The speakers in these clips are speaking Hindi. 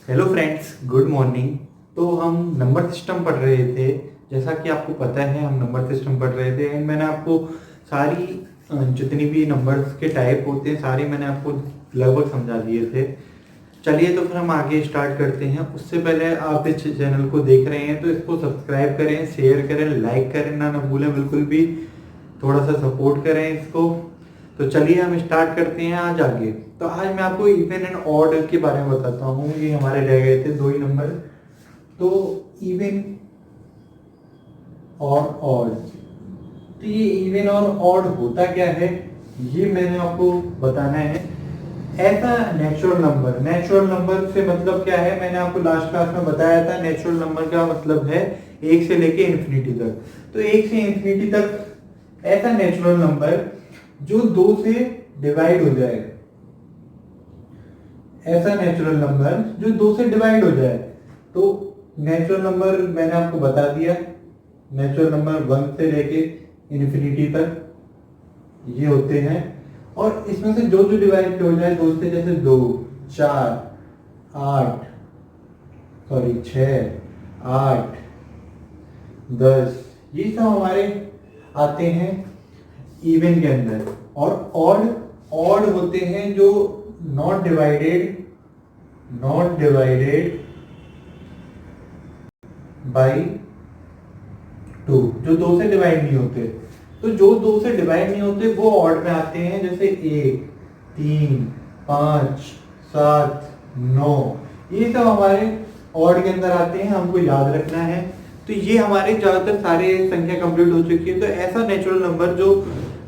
Hello friends, good morning. तो हम नंबर सिस्टम पढ़ रहे थे। जैसा कि आपको पता है, हम नंबर सिस्टम पढ़ रहे थे एंड मैंने आपको सारी जितनी भी नंबर्स के टाइप होते हैं सारे मैंने आपको लगभग समझा दिए थे। चलिए तो फिर हम आगे स्टार्ट करते हैं। उससे पहले आप इस चैनल को देख रहे हैं तो इसको सब्सक्राइब करें, शेयर करें, लाइक करें ना भूलें बिल्कुल भी। थोड़ा सा सपोर्ट करें इसको। तो चलिए हम स्टार्ट करते हैं आज आगे। तो आज मैं आपको इवन एंड ऑड के बारे में बताता हूँ। ये हमारे रह गए थे दो ही नंबर। तो इवन और ऑड, तो ये इवन और ऑड होता क्या है ये मैंने आपको बताना है। ऐसा नेचुरल नंबर से मतलब क्या है, मैंने आपको लास्ट क्लास में बताया था। नेचुरल नंबर का मतलब है एक से लेके इन्फिनिटी तक। तो एक से इन्फिनिटी तक ऐसा नेचुरल नंबर जो दो से डिवाइड हो जाए, ऐसा नेचुरल नंबर जो दो से डिवाइड हो जाए। तो नेचुरल नंबर मैंने आपको बता दिया, नेचुरल नंबर वन से लेके इन्फिनिटी तक ये होते हैं। और इसमें से जो जो डिवाइड हो जाए दो से, जैसे 2, 4, 8, सॉरी 6, 8, 10, ये सब हमारे आते हैं इवन के अंदर। और ऑड ऑड होते हैं जो नॉट डिवाइडेड बाई 2, जो दो से डिवाइड नहीं होते। तो जो दो से डिवाइड नहीं होते वो ऑड में आते हैं, जैसे 1, 3, 5, 7, 9, ये सब हमारे ऑड के अंदर आते हैं, हमको याद रखना है। तो ये हमारे ज्यादातर सारे संख्या कंप्लीट हो चुकी है। तो ऐसा नेचुरल नंबर जो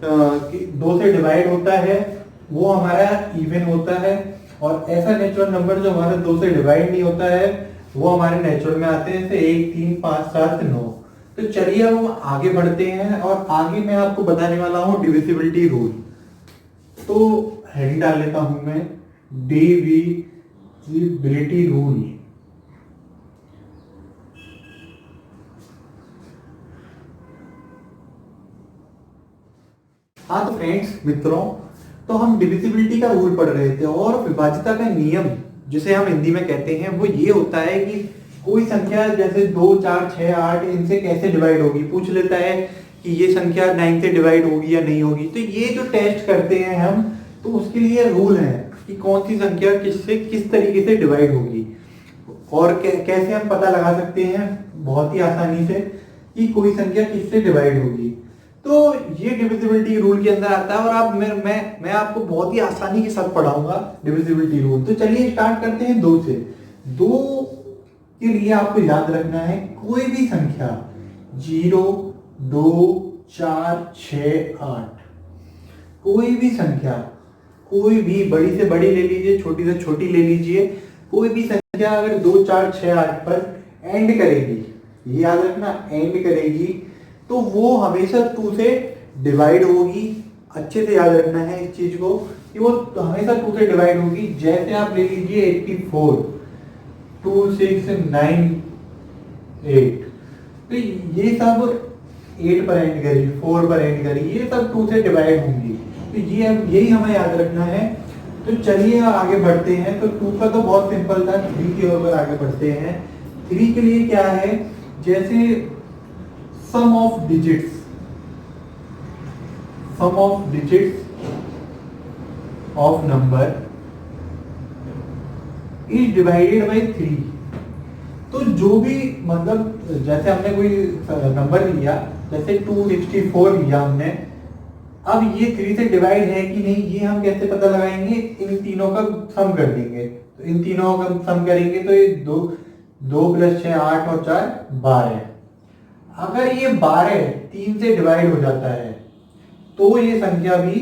दो से डिवाइड होता है वो हमारा इवन होता है। और ऐसा नेचुरल नंबर जो हमारा दो से डिवाइड नहीं होता है वो हमारे नेचुरल में आते हैं, जैसे 1, 3, 5, 7, 9। तो चलिए अब हम आगे बढ़ते हैं और आगे मैं आपको बताने वाला हूँ डिविजिबिलिटी रूल। तो हेडिंग डाल लेता हूं मैं, डिविजिबिलिटी रूल। हाँ तो फ्रेंड्स, मित्रों, तो हम डिविजिबिलिटी का रूल पढ़ रहे थे और विभाज्यता का नियम जिसे हम हिंदी में कहते हैं वो ये होता है कि कोई संख्या जैसे 2, 4, 6, 8 इनसे कैसे डिवाइड होगी, पूछ लेता है कि ये संख्या 9 से डिवाइड होगी या नहीं होगी। तो ये जो टेस्ट करते हैं हम, तो उसके लिए रूल है कि कौन सी संख्या किससे किस तरीके से डिवाइड होगी। और कैसे हम पता लगा सकते हैं बहुत ही आसानी से कि कोई संख्या किससे डिवाइड होगी। तो ये डिविजिबिलिटी रूल के अंदर आता है और अब मैं आपको बहुत ही आसानी के साथ पढ़ाऊंगा डिविजिबिलिटी रूल। तो चलिए स्टार्ट करते हैं 2 से। 2 के लिए आपको याद रखना है कोई भी संख्या 0, 2, 4, 6, 8, कोई भी संख्या, कोई भी बड़ी से बड़ी ले लीजिए, छोटी से छोटी ले लीजिए, कोई भी संख्या अगर 2, 4, 6, 8 पर एंड करेगी, ये याद रखना एंड करेगी, तो वो हमेशा 2 से डिवाइड होगी। अच्छे से याद रखना है इस चीज को कि वो हमेशा 2 से डिवाइड होगी। जैसे आप ले लीजिए 84, 2, 6, 9, 8, तो ये सब 8 पर एंड करी, 4 पर एंड करी, ये सब 2 से डिवाइड होंगी। तो ये यही हमें याद रखना है। तो चलिए आगे बढ़ते हैं। तो 2 का तो बहुत सिंपल था, 3 की ओर आगे बढ़ते हैं। 3 के लिए क्या है, जैसे sum of digits of number is divided by 3। तो जो भी मतलब जैसे हमने कोई नंबर लिया, जैसे 264 लिया हमने, अब ये 3 से डिवाइड है कि नहीं ये हम कैसे पता लगाएंगे, इन तीनों का सम कर देंगे। तो इन तीनों का सम करेंगे तो ये 2 + 6 8 और 4 12। अगर ये 12 3 से डिवाइड हो जाता है तो ये संख्या भी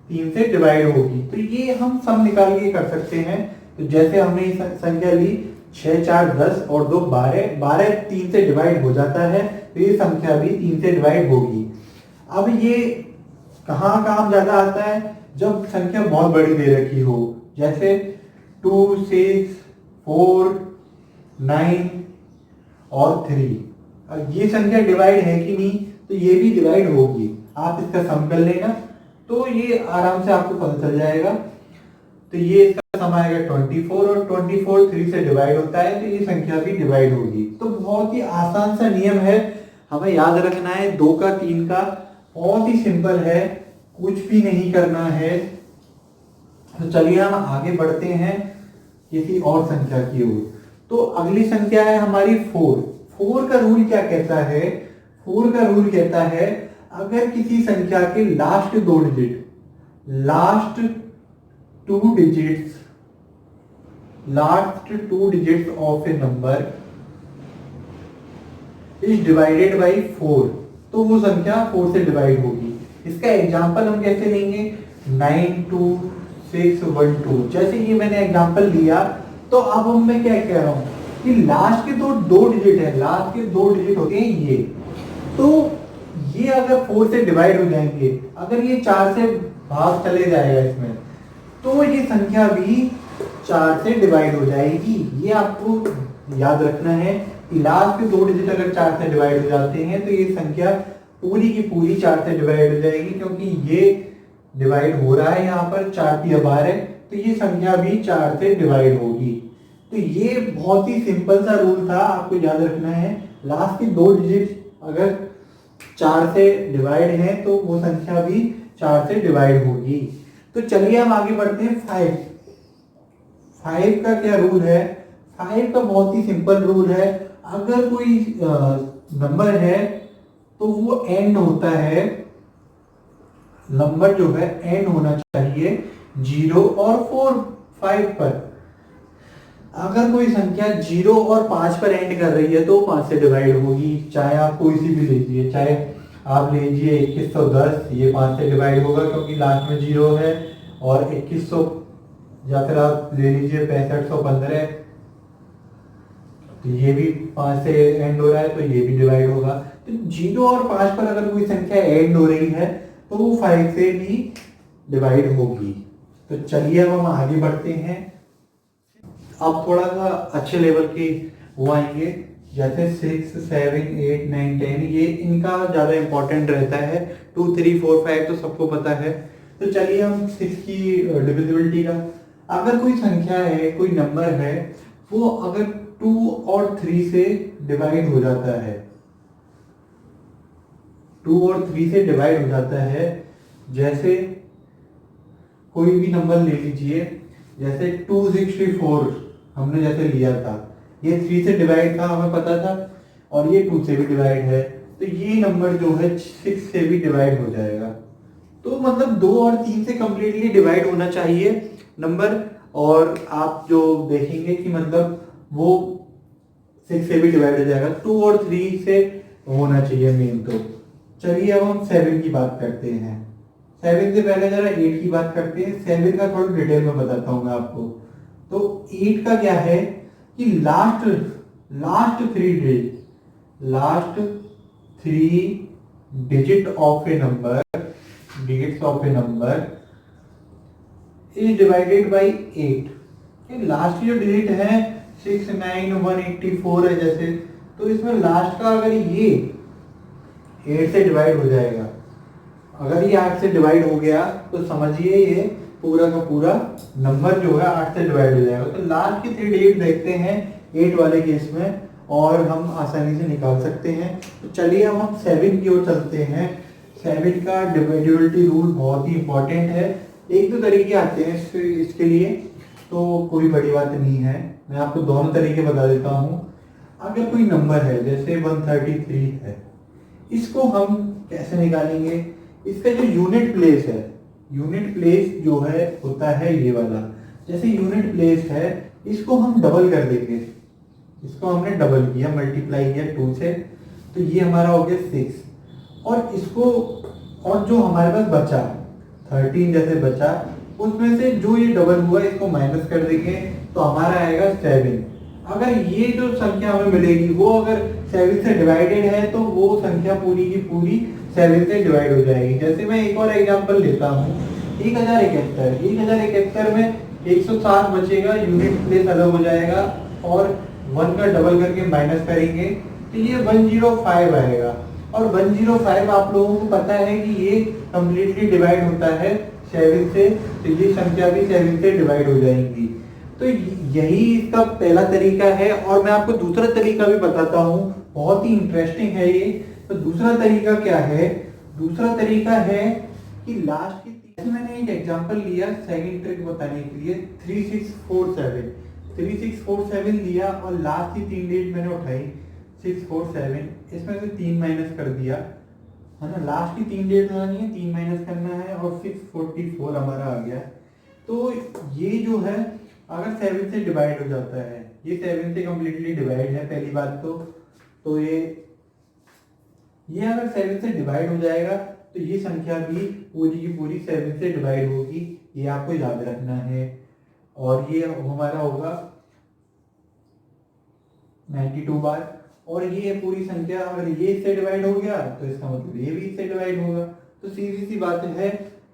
3 से डिवाइड होगी। तो ये हम सम निकाल के कर सकते हैं। तो जैसे हमने संख्या ली 6, 4, 10 और 2 12, 12 3 से डिवाइड हो जाता है तो ये संख्या भी 3 से डिवाइड होगी। अब ये कहाँ काम ज्यादा आता है, जब संख्या बहुत बड़ी दे रखी हो, जैसे 2, 6, 4, 9 और 3। अब ये संख्या डिवाइड है कि नहीं, तो ये भी डिवाइड होगी। आप इसका सम कर लेना तो ये आराम से आपको पता चल जाएगा। तो ये इसका सम आएगा 24 और 24 3 से डिवाइड होता है तो ये संख्या भी डिवाइड होगी। तो बहुत ही आसान सा नियम है, हमें याद रखना है 2 का 3 का, बहुत ही सिंपल है, कुछ भी नहीं करना है। तो चलिए हम आगे बढ़ते हैं किसी और संख्या की ओर। तो अगली संख्या है हमारी 4। 4 का रूल क्या कहता है? 4 का रूल कहता है अगर किसी संख्या के last 2 digit, last 2 digits of a number is divided by 4, तो वो संख्या 4 से डिवाइड होगी। इसका एग्जांपल हम कैसे लेंगे? 92612। जैसे ये मैंने एग्जांपल लिया, तो अब मैं क्या कह रहा हूं कि लास्ट के दो डिजिट है, लास्ट के 2 डिजिट होते हैं ये, तो ये अगर 4 से डिवाइड हो जाएंगे, अगर ये 4 से भाग चले जाएगा इसमें, तो ये संख्या भी 4 से डिवाइड हो जाएगी। ये आपको याद रखना है कि लास्ट के 2 डिजिट अगर 4 से डिवाइड हो जाते हैं तो ये संख्या पूरी की पूरी 4 से डिवाइड हो जाएगी, क्योंकि ये डिवाइड हो रहा है यहाँ पर 4 की 12 है, तो ये संख्या भी 4 से डिवाइड होगी। तो ये बहुत ही सिंपल सा रूल था, आपको याद रखना है। लास्ट के 2 डिजिट अगर 4 से डिवाइड है तो वो संख्या भी 4 से डिवाइड होगी। तो चलिए हम आगे बढ़ते हैं 5। 5 का क्या रूल है? 5 का बहुत ही सिंपल रूल है, अगर कोई नंबर है तो वो एंड होता है, नंबर जो है एंड होना चाहिए 0 और 5 पर। अगर कोई संख्या 0 और 5 पर एंड कर रही है तो 5 से डिवाइड होगी, चाहे आप कोई सी भी लीजिए, चाहे आप लीजिए 2110, ये 5 से डिवाइड होगा क्योंकि लास्ट में 0 है, और 2100, या फिर आप ले लीजिए 6515, तो ये भी 5 से एंड हो रहा है तो ये भी डिवाइड होगा। तो 0 और 5 पर अगर कोई संख्या एंड हो रही है तो वो 5 से भी डिवाइड होगी। तो चलिए अब हम आगे बढ़ते हैं। अब थोड़ा सा अच्छे लेवल की वो आएंगे, जैसे 6, 7, 8, 9, 10, ये इनका ज़्यादा इंपॉर्टेंट रहता है। 2, 3, 4, 5 तो सबको पता है। तो चलिए हम 6 की डिविजिबिलिटी का, अगर कोई संख्या है, कोई नंबर है, वो अगर 2 और 3 से डिवाइड हो जाता है, 2 और 3 से डिवाइड हो जाता है, जैसे कोई भी नंबर ले लीजिए, जैसे 264 हमने जैसे लिया था, ये 3 से डिवाइड था, हमें पता था, और ये 2 से भी डिवाइड है, तो ये नंबर जो है 6 से भी डिवाइड हो जाएगा। तो मतलब 2 और 3 से कंप्लीटली डिवाइड होना चाहिए नंबर, और आप जो देखेंगे कि मतलब वो 6 से भी डिवाइड हो जाएगा। 2 और 3 से होना चाहिए मेन। तो चलिए अब हम 7 की बात करते हैं। 7 से पहले जरा 8 की बात करते हैं। 7 का थोड़ा डिटेल में बताता हूँ मैं आपको। तो 8 का क्या है कि last 3 digit of a number, digits of a number is divided by 8। Last जो डिजिट है 6, 9, 184 है जैसे, तो इसमें लास्ट का अगर ये 8 से डिवाइड हो जाएगा, अगर ये 8 से डिवाइड हो गया तो समझिए ये पूरा का पूरा नंबर जो है 8 से डिवाइड हो जाएगा। तो लास्ट की 3 डिजिट देखते हैं 8 वाले केस में, और हम आसानी से निकाल सकते हैं। तो चलिए अब हम 7 की ओर चलते हैं। 7 का डिविजिबिलिटी रूल बहुत ही इंपॉर्टेंट है। 1-2 तरीके आते हैं इसके लिए, तो कोई बड़ी बात नहीं है, मैं आपको दोनों तरीके बता देता हूँ। अगर कोई नंबर है जैसे 133 है, इसको हम कैसे निकालेंगे? इसका जो यूनिट प्लेस है, यूनिट प्लेस जो है होता है ये वाला, जैसे यूनिट प्लेस है इसको हम डबल कर देंगे, इसको हमने डबल किया, मल्टीप्लाई किया 2 से, तो ये हमारा हो गया 6। और इसको, और जो हमारे पास बचा 13 जैसे बचा, उसमें से जो ये डबल हुआ इसको माइनस कर देंगे तो हमारा आएगा 7। अगर ये जो संख्या हमें मिलेगी वो अगर 7 से डिवाइडेड है तो वो संख्या पूरी की पूरी 7 से डिवाइड हो जाएगी। जैसे मैं एक और एग्जांपल लेता हूँ, 1071 में 107 बचेगा, यूनिट प्लेस अलग हो जाएगा, और 1 का डबल करके माइनस करेंगे तो ये 105 आएगा। और 105 आप लोगों को पता है कि ये कम्प्लीटली डिवाइड होता है 7 से, तो ये संख्या भी 7 से डिवाइड हो जाएंगी। तो यही इसका पहला तरीका है। और मैं आपको दूसरा तरीका भी बताता हूँ, बहुत ही इंटरेस्टिंग है ये। तो दूसरा तरीका क्या है? दूसरा तरीका है कि लास्ट की मैंने एक एग्जांपल लिया सेकंड ट्रिक बताने के लिए, 3647 लिया और लास्ट की 3 डिजिट मैंने उठाई 647, इसमें से 3 माइनस कर दिया, है ना। लास्ट की 3 डिजिट बनानी है, 3 माइनस करना है और 644 हमारा आ गया। तो ये जो है अगर 7 से डिवाइड हो जाता है, ये 7 से कम्प्लीटली डिवाइड है पहली बात तो ये अगर 7 से डिवाइड हो जाएगा तो ये संख्या भी पूरी की पूरी 7 से डिवाइड होगी, ये आपको याद रखना है। और ये हमारा होगा 92 बार। और ये पूरी संख्या अगर ये इससे डिवाइड हो गया तो इसका मतलब ये भी इससे डिवाइड होगा। तो सीधी सी बात है,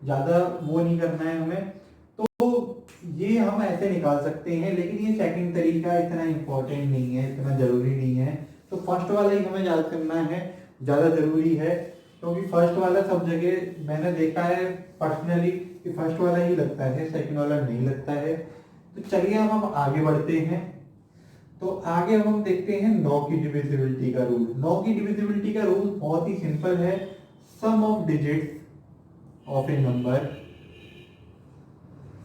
ज्यादा वो नहीं करना है हमें। तो ये हम ऐसे निकाल सकते हैं, लेकिन ये सेकंड तरीका इतना इंपॉर्टेंट नहीं है, इतना जरूरी नहीं है। तो फर्स्ट वाला ही हमें याद करना है, ज्यादा जरूरी है, क्योंकि फर्स्ट वाला सब जगह मैंने देखा है पर्सनली कि फर्स्ट वाला ही लगता है, सेकंड वाला नहीं लगता है। तो चलिए हम आगे बढ़ते हैं। तो आगे हम देखते हैं 9 की डिविजिबिलिटी का रूल। 9 की डिविजिबिलिटी का रूल बहुत ही सिंपल है। Sum of digits of a number,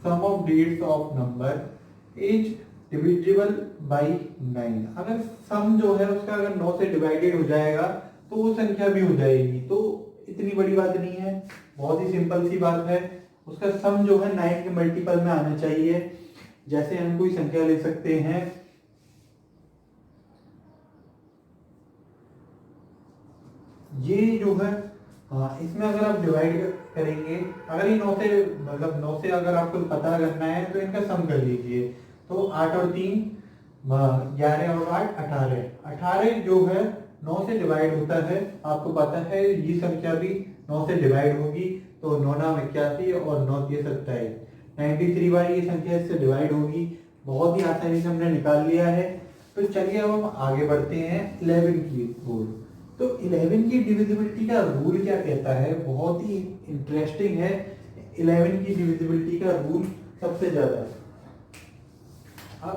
sum of digits of number is divisible by 9। अगर सम जो है उसका अगर 9 से डिवाइडेड हो जाएगा तो वो संख्या भी हो जाएगी। तो इतनी बड़ी बात नहीं है, बहुत ही सिंपल सी बात है। उसका सम जो है 9 के मल्टीपल में आना चाहिए। जैसे हम कोई संख्या ले सकते हैं, ये जो है इसमें अगर आप डिवाइड करेंगे, अगर ये 9 से मतलब 9 से अगर आपको पता करना है तो इनका सम कर लीजिए। तो 8 और 3 11 और 8 18। 18 जो है 9 से डिवाइड होता है, आपको पता है ये संख्या भी 9 से डिवाइड होगी। तो 9 9 81 और 9 3 27, 93 बार ये संख्या इससे डिवाइड होगी। बहुत ही आसानी से हमने निकाल लिया है। तो चलिए अब हम आगे बढ़ते हैं 11 की रूल। तो 11 की डिविजिबिलिटी का रूल क्या कहता है, बहुत ही इंटरेस्टिंग है। 11 की डिविजिबिलिटी का रूल सबसे ज्यादा, अब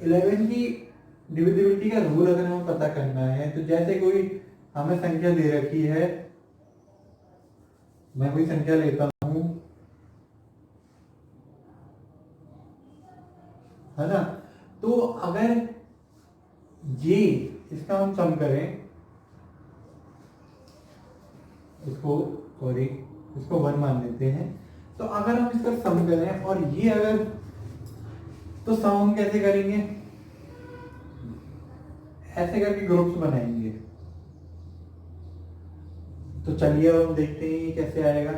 11 की डिविजिबिलिटी का रूल अगर हमें पता करना है, तो जैसे कोई हमें संख्या दे रखी है, मैं कोई संख्या लेता हूं, है ना। तो अगर ये इसका हम सम करें, इसको 1 मान लेते हैं। तो अगर हम इसका सम करें और ये अगर, तो सम हम कैसे करेंगे, ऐसे करके ग्रुप्स बनाएंगे। तो चलिए अब हम देखते हैं ये कैसे आएगा।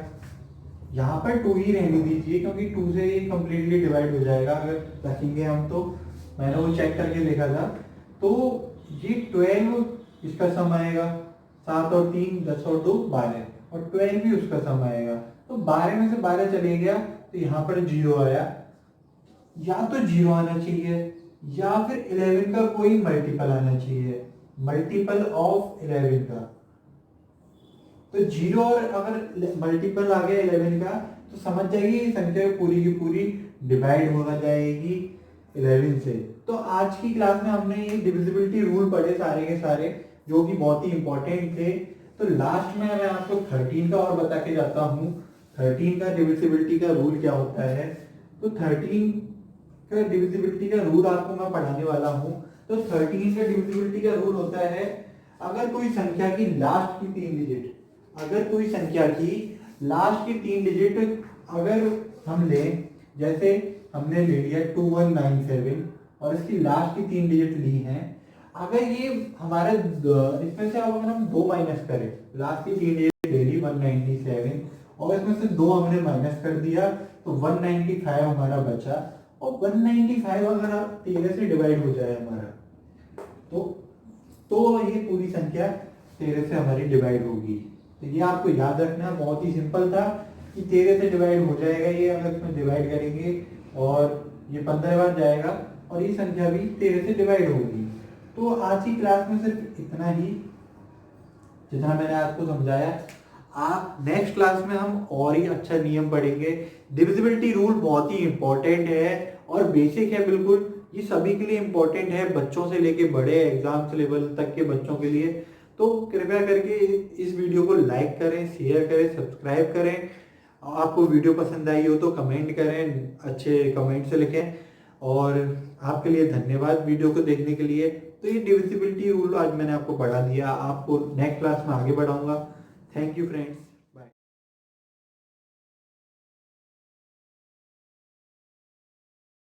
यहाँ पर 2 ही रहने दीजिए, क्योंकि 2 से ये कंप्लीटली डिवाइड हो जाएगा अगर रखेंगे हम। तो मैंने वो चेक करके देखा था। तो ये 12 इसका सम आएगा, 7 और 3 10 और 2 12, और 12 भी उसका सम आएगा। तो 12 में से 12 चले गया तो यहाँ पर 0 आया। या तो 0 आना चाहिए या फिर 11 का कोई मल्टीपल आना चाहिए, मल्टीपल ऑफ 11 का। तो 0 और अगर मल्टीपल आ गया 11 का तो समझ जाइए ये संख्या पूरी की पूरी डिवाइड हो जाएगी 11 से। तो आज की क्लास में हमने ये डिविजिबिलिटी रूल पढ़े सारे के सारे, जो कि बहुत ही इंपॉर्टेंट थे। तो लास्ट में मैं आपको 13 का और बता के जाता हूँ। 13 का डिविजिबिलिटी का रूल क्या होता है। तो 13 का डिविजिबिलिटी का रूल आपको मैं पढ़ाने वाला हूँ। तो 13 का डिविजिबिलिटी का रूल होता है, अगर कोई संख्या की लास्ट की 3 डिजिट, अगर कोई संख्या की लास्ट की 3 डिजिट अगर हम लें, जैसे हमने ले लिया 2197 और इसकी लास्ट की 3 डिजिट ली हैं, अगर ये हमारे इसमें से अगर हम 2 माइनस करें, लास्ट की 3 डिजिट ले ली 197 और इसमें से 2 हमने माइनस कर दिया तो 195 हमारा बचा। और 195 अगर 13 से डिवाइड हो जाए हमारा, तो ये पूरी संख्या 13 से हमारी डिवाइड होगी। तो ये आपको याद रखना, बहुत ही सिंपल था कि 13 से डिवाइड हो जाएगा ये, अगर इसमें डिवाइड करेंगे और ये 15 बार जाएगा और ये संख्या भी 13 से डिवाइड होगी। तो आज की क्लास में सिर्फ इतना ही, जितना मैंने आपको समझाया। आप नेक्स्ट क्लास में हम और ही अच्छा नियम पढ़ेंगे। डिविजिबिलिटी रूल बहुत ही इंपॉर्टेंट है और बेसिक है बिल्कुल, ये सभी के लिए इंपॉर्टेंट है, बच्चों से लेके बड़े एग्जाम्स लेवल तक के बच्चों के लिए। तो कृपया करके इस वीडियो को लाइक करें, शेयर करें, सब्सक्राइब करें। आपको वीडियो पसंद आई हो तो कमेंट करें, अच्छे कमेंट से लिखें। और आपके लिए धन्यवाद वीडियो को देखने के लिए। तो ये डिविजिबिलिटी रूल आज मैंने आपको पढ़ा दिया, आपको नेक्स्ट क्लास में आगे बढ़ाऊंगा। Thank you friends.